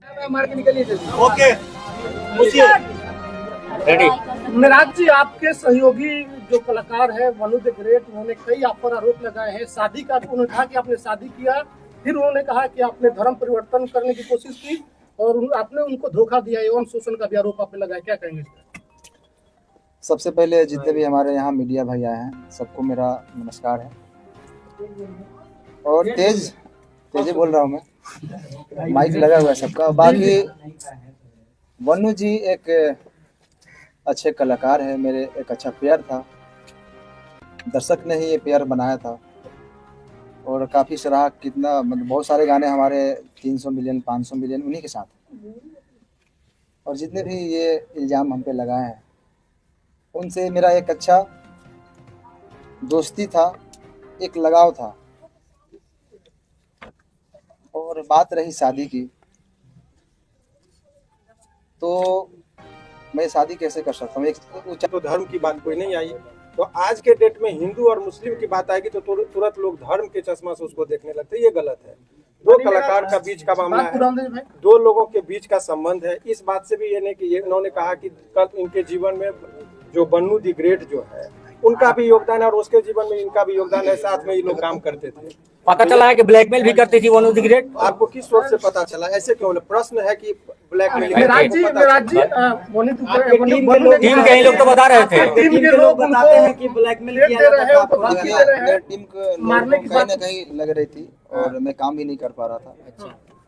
Okay ready. Meraj जी, आपके सहयोगी जो कलाकार है वनु द ग्रेट, उन्होंने कई आप पर आरोप लगाए हैं। शादी का उन्होंने कहा कि आपने शादी किया, फिर उन्होंने कहा कि आपने धर्म परिवर्तन करने की कोशिश की और आपने उनको धोखा दिया एवं शोषण का भी आरोप आप पे लगाया, क्या कहेंगे इस पर? सबसे पहले जितने भी हमारे यहाँ मीडिया भाई आए हैं सबको मेरा नमस्कार है। और तेज बोल रहा हूँ मैं, माइक लगा हुआ है सबका। बाकी वनु जी एक अच्छे कलाकार है, मेरे एक अच्छा पेयर था, दर्शक ने ही ये पेयर बनाया था और काफ़ी सराहा। कितना मतलब बहुत सारे गाने हमारे 300 मिलियन 500 मिलियन उन्हीं के साथ। और जितने भी ये इल्ज़ाम हम पे लगाए हैं उनसे मेरा एक अच्छा दोस्ती था, एक लगाव था। और बात रही शादी की, तो मैं शादी कैसे कर सकता हूँ? तो धर्म की बात कोई नहीं आई, तो आज के डेट में हिंदू और मुस्लिम की बात आएगी तो तुरंत लोग धर्म के चश्मा से उसको देखने लगते हैं। ये गलत है। दो कलाकार का बीच का मामला है, दो लोगों के बीच का संबंध है। इस बात से भी ये नहीं कि इन्होंने कहा कि कल इनके जीवन में जो वनु द ग्रेट जो है उनका भी योगदान है और उसके जीवन में इनका भी योगदान है, साथ में ये लोग काम करते थे। पता चला है कि ब्लैकमेल भी करती थी वनु द ग्रेट। आपको किस सोच से पता चला? ऐसे क्यों? प्रश्न है कि ब्लैकमेल। मेराज जी, टीम के ही लोग तो बता रहे थे। टीम के लोग बताते हैं कि ब्लैकमेल किया जा रहा है। मेरे टीम को कहीं ना कहीं लग रही थी और मैं काम भी नहीं कर पा रहा था।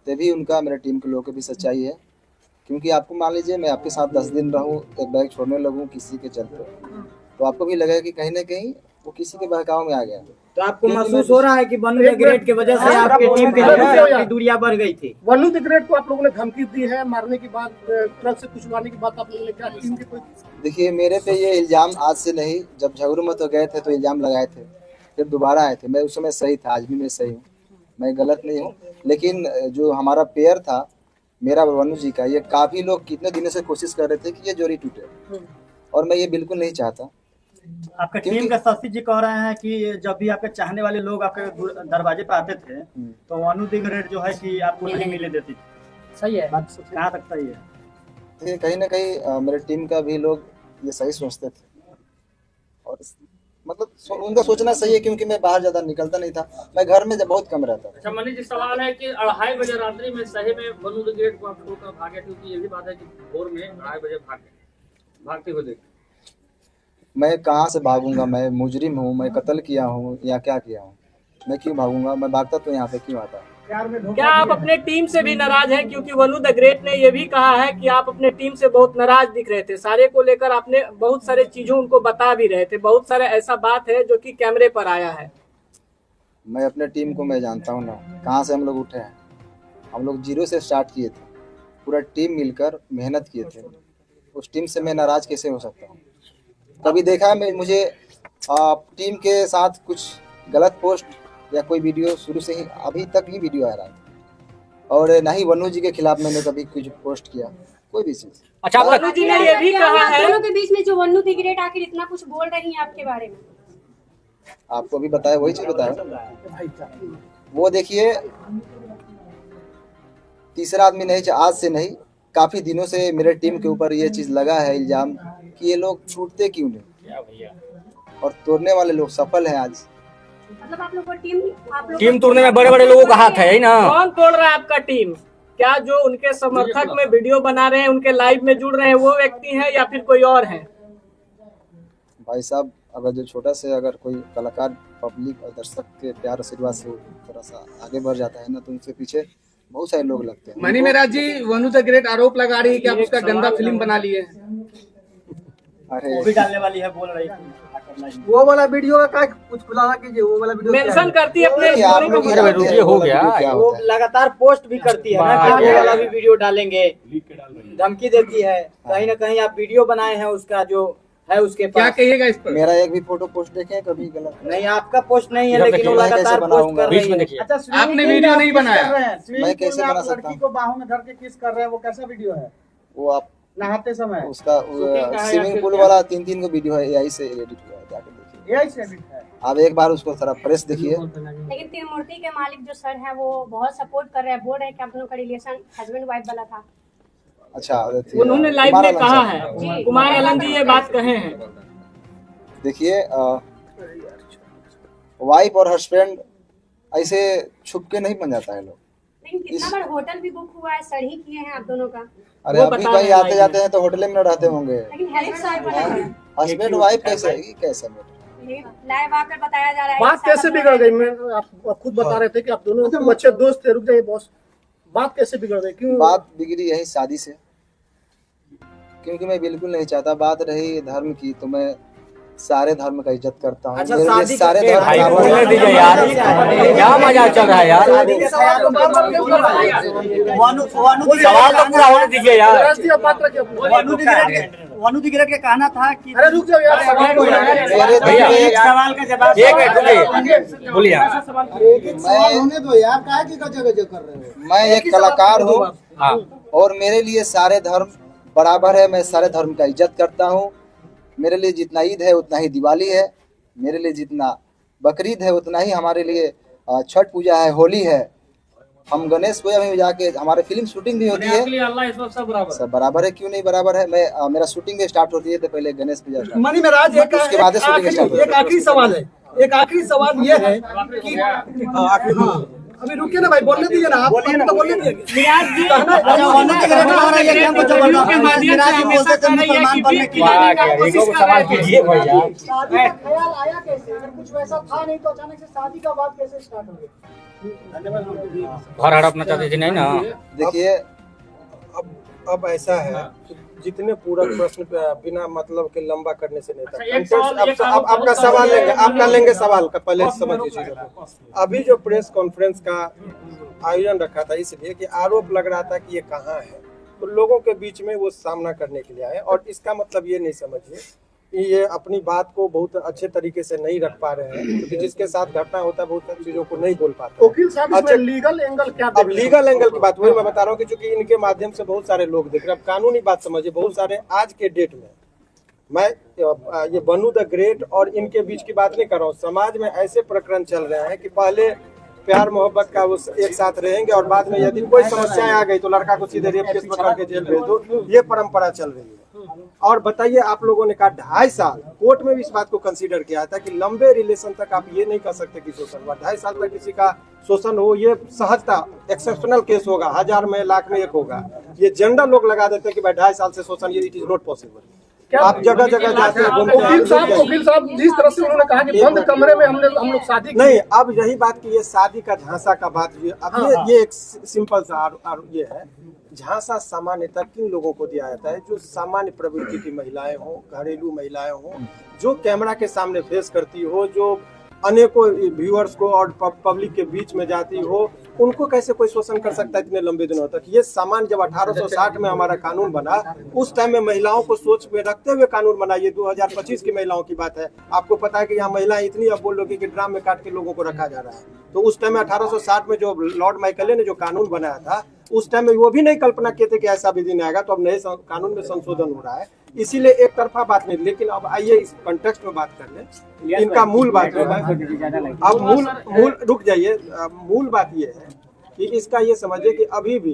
तभी उनका मेरे टीम के लोगों की भी सच्चाई है, क्योंकि आपको मान लीजिए मैं आपके साथ 10 दिन रहूं, एक बैग छोड़ने लगूं किसी के चलते, तो आपको भी लगेगा कि कहीं ना कहीं वो किसी के बहकाव में आ गया। तो आपको महसूस हो रहा है कि वनु द ग्रेट की वजह से आपके टीम की दूरियां बढ़ गई थी? वनु द ग्रेट को आप लोगों ने धमकी दी है, मारने के बाद, ट्रक से कुचलवाने के बाद आप लोगों ने क्या टीम के कोई? देखिए, मेरे पे ये इल्ज़ाम आज से नहीं, जब झगड़ू में तो गए थे तो इल्ज़ाम लगाए थे, फिर दोबारा आए थे। मैं उस समय सही था, आज भी मैं सही हूँ, मैं गलत नहीं हूँ। लेकिन जो हमारा पेयर था मेरा वनु जी का, ये काफ़ी लोग कितने दिनों से कोशिश कर रहे थे कि ये जोड़ी टूटे, और मैं ये बिल्कुल नहीं चाहता। आपका टीम का शशि जी कह रहे हैं कि जब भी आपके चाहने वाले लोग आपके दरवाजे पे आते थे तो वनु द ग्रेट जो है कि आपको नहीं मिले देती थी। सही है, कहाँ तक सही है? ये कहीं ना कहीं मेरे टीम का भी लोग ये सही सोचते थे, और मतलब उनका सोचना सही है, क्योंकि मैं बाहर ज़्यादा निकलता नहीं था, मैं घर में बहुत कम रहता था। अच्छा मनीष जी, सवाल है कि 2:30 बजे रात्रि में सही में वनु द ग्रेट को आप छोड़कर भागे, क्योंकि ये भी बात है कि भोर में 2:30 बजे भागते हुए देखे। मैं कहाँ से भागूंगा? मैं मुजरिम हूँ, मैं कत्ल किया हूँ या क्या किया हूँ? मैं क्यों भागूंगा? मैं भागता तो यहाँ पे क्यों आता? क्या आप अपने टीम से भी नाराज हैं? क्योंकि वनु द ग्रेट ने ये भी कहा है कि आप अपने टीम से बहुत नाराज दिख रहे थे, सारे को लेकर आपने बहुत सारे चीजों उनको बता भी रहे थे, बहुत सारे ऐसा बात है जो कि कैमरे पर आया है। मैं अपने टीम को मैं जानता हूँ ना, कहाँ से हम लोग उठे हैं। हम लोग 0 से स्टार्ट किए थे, पूरा टीम मिलकर मेहनत किए थे। उस टीम से मैं नाराज कैसे हो सकता हूँ? कभी देखा है मुझे टीम के साथ कुछ गलत पोस्ट या कोई वीडियो? शुरू से ही अभी तक ही वीडियो आ रहा है, और ना ही वनु जी के खिलाफ मैंने कभी कुछ पोस्ट किया, कोई भी चीज। अच्छा, वनु जी ने ये भी कहा है दोनों के बीच में जो वनु द ग्रेट आखिर इतना कुछ बोल रही हैं आपके बारे में? आपको अभी बताया, वही चीज बताया। वो देखिए, तीसरा आदमी नहीं, आज से नहीं, काफी दिनों से मेरे टीम के ऊपर ये चीज लगा है इल्जाम कि ये लोग टूटते क्यों नहीं, और तोड़ने वाले लोग सफल हैं आज। मतलब आप लोग को टीम तोड़ने में बड़े बड़े लोगों का हाथ है ना? कौन तोड़ रहा है आपका टीम? क्या जो उनके समर्थक में वीडियो बना रहे हैं, उनके लाइव में जुड़ रहे हैं, वो व्यक्ति हैं या फिर कोई और है? भाई साहब, अगर जो छोटा से अगर कोई कलाकार पब्लिक और दर्शक के प्यार आशीर्वाद से थोड़ा सा आगे बढ़ जाता है ना, तो उनसे पीछे बहुत सारे लोग लगते हैं। मनी मेराज जी, वनु द ग्रेट आरोप लगा रही है कि आप उसका गंदा फिल्म बना लिए हैं। अरे वो भी डालने वाली है, बोल रही थी। वो वाला वीडियो का कुछ खुलासा कीजिए, वो वाला वीडियो मेंशन करती है अपने रुपये हो गया। वो लगातार पोस्ट भी करती है ना कि ये वाला भी वीडियो डालेंगे, धमकी देती है। कहीं ना कहीं आप वीडियो बनाए हैं उसका जो है उसके पास, क्या कहिएगा इस पर? मेरा एक भी फोटो पोस्ट देखे कभी? गलत नहीं, आपका पोस्ट नहीं है, लेकिन वो लगातार पोस्ट कर रही है। अच्छा, आपने वीडियो नहीं बनाया? मैं कैसे बना सकता हूँ? लड़की को बाहों में धर के किस कर रहे हैं, वो कैसा वीडियो है? वो आप नहाते समय उसका स्विमिंग पूल वाला 3 को वीडियो है, एआई से एडिट हुआ है, जाकर देखिए। आप एक बार उसको थोड़ा प्रेस देखिए। लेकिन त्रिमूर्ति के मालिक जो सर है वो बहुत सपोर्ट कर रहे हैं, बोल रहे हैं कि आप दोनों का रिलेशन हस्बैंड वाइफ वाला था। अच्छा, उन्होंने लाइव में कहा है, कुमार आनंद जी ये बात कहे हैं। देखिए, वाइफ और हस्बैंड ऐसे छुप के नहीं बन जाता है लोग। लेकिन कितना बार होटल भी बुक हुआ है, सर ही किए हैं आप दोनों का। अरे अभी कहीं आते जाते हैं तो होटल में न रहते होंगे। लेकिन हेरिक सर बना है, हस्बैंड वाइफ कैसे है, कैसे लाइव आकर बताया जा रहा है। बात कैसे बिगड़ गई? मैं आप खुद बता रहे थे कि आप दोनों अच्छे दोस्त थे। रुक जाइए बॉस, बात कैसे बिगड़ गई? क्यों बात बिगड़ी? यही शादी से, क्योंकि मैं बिल्कुल नहीं चाहता। बात रही धर्म की, तो मैं सारे धर्म का इज्जत करता हूँ। अच्छा, मेरे लिए सारे भाई धर्म बोलने दीजिए यार, क्या मजाक चल रहा है यार। सवाल तो पूरा होने दीजिए यार। राष्ट्रीय पात्र के वनु दिग्रेट का कहना था कि अरे रुक जाओ यार, सवाल को मेरे भैया, दिल में एक सवाल का जवाब एक मिनट बोलिए मैं एक कलाकार हूँ हाँ। और मेरे लिए सारे धर्म बराबर है। मैं सारे धर्म का इज्जत करता हूँ। मेरे लिए जितना ईद है उतना ही दिवाली है, मेरे लिए जितना बकरीद है उतना ही हमारे लिए छठ पूजा है, होली है। हम गणेश पूजा में जाके हमारे फिल्म शूटिंग भी होती है। सब बराबर है, क्यों नहीं बराबर है। मैं मेरा शूटिंग भी स्टार्ट होती है तो पहले गणेश पूजा स्टार्ट, मनी महाराज उसके बाद शूटिंग स्टार्ट होती है। एक आखिरी सवाल है, एक आखिरी सवाल ये है कि अभी रुकिए ना भाई, बोलने दीजिए ना, आप तो बोलने दीजिए। विराट जी वनु दिग्रेट हो रहा है एकदम कुछ बोल के माध्यम से हमेशा कह रही है कि बीट खिलाने का कोशिश कर सवाल रहे कीजिए भैया। शादी का ख्याल आया कैसे? अगर कुछ वैसा था नहीं तो अचानक से शादी का बात कैसे स्टार्ट हो गई? घर हड़पना चाहते थे नहीं ना। देखिए, अब ऐसा है कि जितने पूरा प्रश्न बिना मतलब के लंबा करने से नहीं था। एक सवाल- अब आपका सवाल लेंगे, आपका लेंगे सवाल का, पहले समझिए चीजों को। अभी जो प्रेस कॉन्फ्रेंस का आयोजन रखा था इसलिए कि आरोप लग रहा था कि ये कहाँ है, तो लोगों के बीच में वो सामना करने के लिए आए। और इसका मतलब ये नहीं समझिए कि ये अपनी बात को बहुत अच्छे तरीके से नहीं रख पा रहे हैं, क्योंकि जिसके साथ घटना होता है बहुत सारी चीजों को नहीं बोल पाते। वकील साहब, इसमें लीगल एंगल क्या? अब लीगल एंगल की बात वही मैं बता रहा हूँ कि चूंकि इनके माध्यम से बहुत सारे लोग देख रहे हैं। अब कानूनी बात समझिए, बहुत सारे आज के डेट में मैं ये वनु द ग्रेट और इनके बीच की बात नहीं कर रहा हूँ। समाज में ऐसे प्रकरण चल रहे हैं कि पहले प्यार मोहब्बत का वो एक साथ रहेंगे और बाद में यदि कोई समस्या आ गई तो लड़का को सीधे रेप केस में करके जेल भेज दो। ये परंपरा चल रही है। और बताइए, आप लोगों ने कहा 2.5 साल, कोर्ट में भी इस बात को कंसीडर किया था कि लंबे रिलेशन तक आप ये नहीं कर सकते कि शोषण हुआ। 2.5 साल तक किसी का शोषण हो, ये सहजता एक्सेप्शनल केस होगा, 1000 में लाख में एक होगा। ये जनरल लोग लगा देते हैं कि भाई 2.5 साल से शोषण, ये इट इज नॉट पॉसिबल। आप जगह जगह जाते हैं, घूमते वकील साहब जिस तरह से उन्होंने कहा कि बंद कमरे में हम लोग शादी नहीं। अब यही बात की ये शादी का झांसा का बात, ये एक सिंपल सा ये है। झांसा सामान्यतः किन लोगों को दिया जाता है? जो सामान्य प्रवृत्ति की महिलाएं हों, घरेलू महिलाएं हों, जो कैमरा के सामने फेस करती हो, जो अनेकों व्यूअर्स को और पब्लिक के बीच में जाती हो, उनको कैसे कोई शोषण कर सकता है इतने लंबे दिनों तक? ये सामान जब 1860 में हमारा कानून बना, उस टाइम में महिलाओं को सोच में रखते हुए कानून बना। ये 2025 की महिलाओं की बात है। आपको पता है कि यहाँ महिलाएं इतनी, अब बोल लोगे कि ड्राम में काट के लोगों को रखा जा रहा है। तो उस टाइम में 1860 में जो लॉर्ड माइकले ने जो कानून बनाया था, उस टाइम में वो भी नहीं कल्पना किए थे कि ऐसा विधि नहीं आएगा। तो अब नए कानून में संशोधन हो रहा है, इसीलिए एक तरफा बात नहीं। लेकिन अब आइए इस कॉन्टेक्स्ट में बात कर लें। इनका मूल बात है, अब मूल रुक जाइए। मूल बात ये है कि इसका ये समझिए कि अभी भी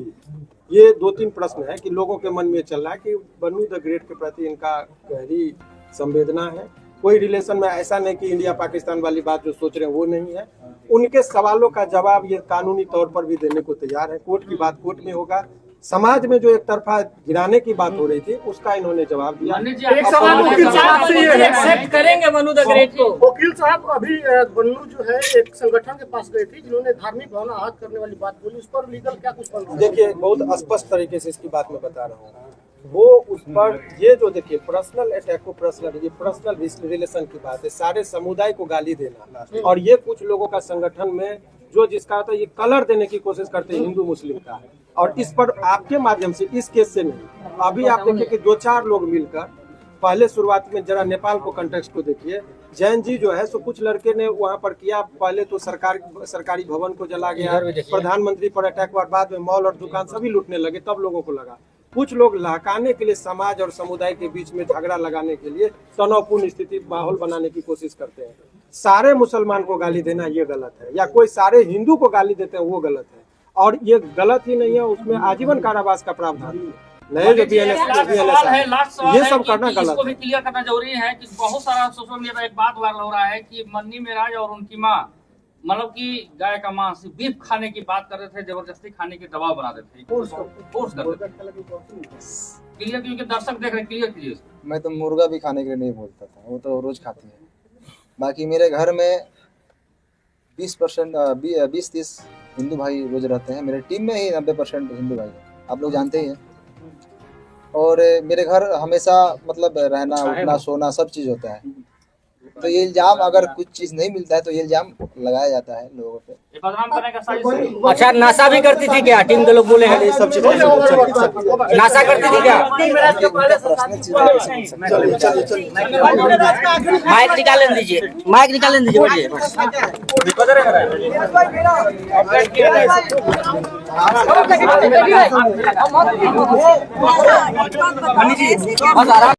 ये 2-3 प्रश्न है कि लोगों के मन में चल रहा है कि वनु द ग्रेट के प्रति इनका गहरी संवेदना है। कोई रिलेशन में ऐसा नहीं कि इंडिया पाकिस्तान वाली बात जो सोच रहे हैं वो नहीं है। उनके सवालों का जवाब ये कानूनी तौर पर भी देने को तैयार है। कोर्ट की बात कोर्ट में होगा। समाज में जो एक तरफा गिराने की बात हो रही थी उसका इन्होंने जवाब दिया। एक सवाल वकील साहब से ये है, एक्सेप्ट करेंगे वनु द ग्रेट को। वकील साहब अभी वनु जो है एक संगठन के पास गई थी जिन्होंने धार्मिक भावना आहत करने वाली बात बोली, उस पर लीगल क्या कुछ बोल? देखिए, बहुत स्पष्ट तरीके से इसकी बात मैं बता रहा हूँ। वो उस पर ये जो देखिए पर्सनल अटैक को पर्सनल रिलेशन की बात है। सारे समुदाय को गाली देना, और ये कुछ लोगों का संगठन में जो जिसका होता है ये कलर देने की कोशिश करते हैं हिंदू मुस्लिम का। और इस पर आपके माध्यम से, इस केस से नहीं, अभी आप देखिए कि 2-4 लोग मिलकर पहले शुरुआत में जरा नेपाल को कंटेक्स्ट को देखिए। जैन जी जो है सो कुछ लड़के ने वहां पर किया, पहले तो सरकारी भवन को जला गया, प्रधानमंत्री पर अटैक हुआ, बाद में मॉल और दुकान सभी लूटने लगे, तब लोगों को लगा। कुछ लोग लहकाने के लिए समाज और समुदाय के बीच में झगड़ा लगाने के लिए तनावपूर्ण स्थिति माहौल बनाने की कोशिश करते हैं। सारे मुसलमान को गाली देना ये गलत है, या कोई सारे हिंदू को गाली देते हैं वो गलत है, और ये गलत ही नहीं है, उसमें आजीवन कारावास का प्रावधान है। नए जो ये सब करना गलत इसको भी है। क्लियर करना जरूरी है कि बहुत सारा सोशल मीडिया पर एक बात वायरल हो रहा है कि मन्नी मेराज और उनकी माँ मतलब कि गाय का मांस बीफ खाने की बात कर रहे थे, जबरदस्ती खाने की दबाव बना देते थे, फोर्स करते थे। क्लियर, क्योंकि दर्शक देख रहे, क्लियर कीजिए। मैं तो मुर्गा भी खाने के लिए नहीं बोलता था, वो तो रोज खाती है। बाकी मेरे घर में 20-30 हिंदू भाई रोज रहते हैं। मेरे टीम में ही 90% हिंदू भाई हैं, आप लोग जानते ही हैं। और मेरे घर हमेशा मतलब रहना उठना सोना सब चीज़ होता है। तो ये इल्जाम, अगर कुछ चीज नहीं मिलता है तो ये इल्जाम लगाया जाता है लोगों पे। ये बदनाम करने का साजिश। अच्छा, नशा भी करती थी क्या? टीम के लोग बोले हैं सब चीज नशा करती थी क्या? माइक निकाल दीजिए, माइक निकाल दीजिए, बोलिए।